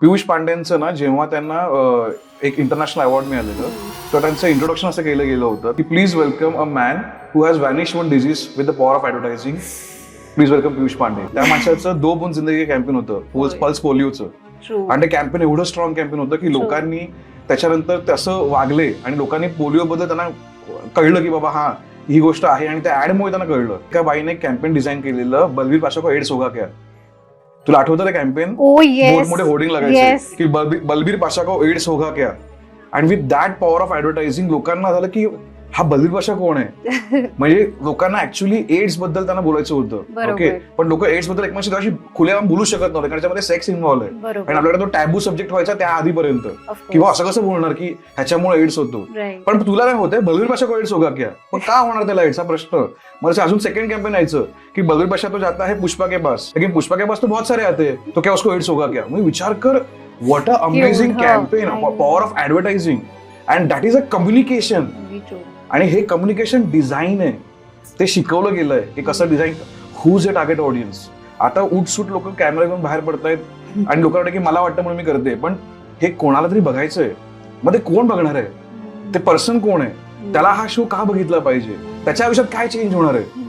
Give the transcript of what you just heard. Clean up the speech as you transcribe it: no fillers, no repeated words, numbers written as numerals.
पियुष पांडेंचं ना जेव्हा त्यांना एक इंटरनॅशनल अवॉर्ड मिळालेलं तर त्यांचं इंट्रोडक्शन असं केलं गेलं होतं की please welcome a man who has vanish one disease with the power of advertising. Please welcome Piyush Pandey. त्या माणसाचं दो बुंद जिंदगी कॅम्पेन होतं पल्स पोलिओचं आणि ते कॅम्पेन एवढं स्ट्रॉंग कॅम्पेन होतं की लोकांनी त्याच्यानंतर तसं वागले आणि लोकांनी पोलिओबद्दल त्यांना कळलं की बाबा हा ही गोष्ट आहे आणि त्या ऍडमुळे त्यांना कळलं. एका बाईने कॅम्पेन डिझाईन केलेलं बलवीर पाशा को एड्स होगा क्या. तुला आठवतं ते कॅम्पेन मोठमोठे होर्डिंग लागायचे की बलबीर पाशा को एड्स होगा क्या. And with that power of advertising लोकांना झालं की हा बलबीर पाशा कोण आहे. म्हणजे लोकांना ऍक्च्युअली एड्स बद्दल त्यांना बोलायचं होतं. ओके पण लोक एड्स बद्दल एकमेकांशी अशी खुलेआम बोलू शकत नव्हते कारण त्याच्यामध्ये सेक्स इन्व्हॉल्व आहे आणि आपल्याकडे तो टॅबू सब्जेक्ट व्हायचा त्या आधीपर्यंत किंवा असं कसं बोलणार की ह्याच्यामुळे एड्स होतो. पण तुला काय होतंय बलबीर पाशा को एड्स होगा क्या. पण का होणार त्याला एड्स हा प्रश्न. मला अजून सेकंड कॅम्पेन यायचं की बलबीर पाशा तो जाता है पुष्पा के पास लेकिन पुष्पा के पास तो बहुत सारे आते हैं तो क्या उसको एड्स होगा क्या. म्हणजे विचार कर what a amazing campaign power of advertising and that is a communication. आणि हे कम्युनिकेशन डिझाईन आहे ते शिकवलं गेलंय की कसं design who's a target audience. आता उठसूट लोक कॅमेरा घेऊन बाहेर पडतायत आणि लोक वाटतं की मला वाटतं म्हणून मी करते पण हे कोणाला तरी बघायचंय. मग ते कोण बघणार आहे ते पर्सन कोण आहे त्याला हा शो का बघितला पाहिजे त्याच्या आयुष्यात काय चेंज होणार आहे.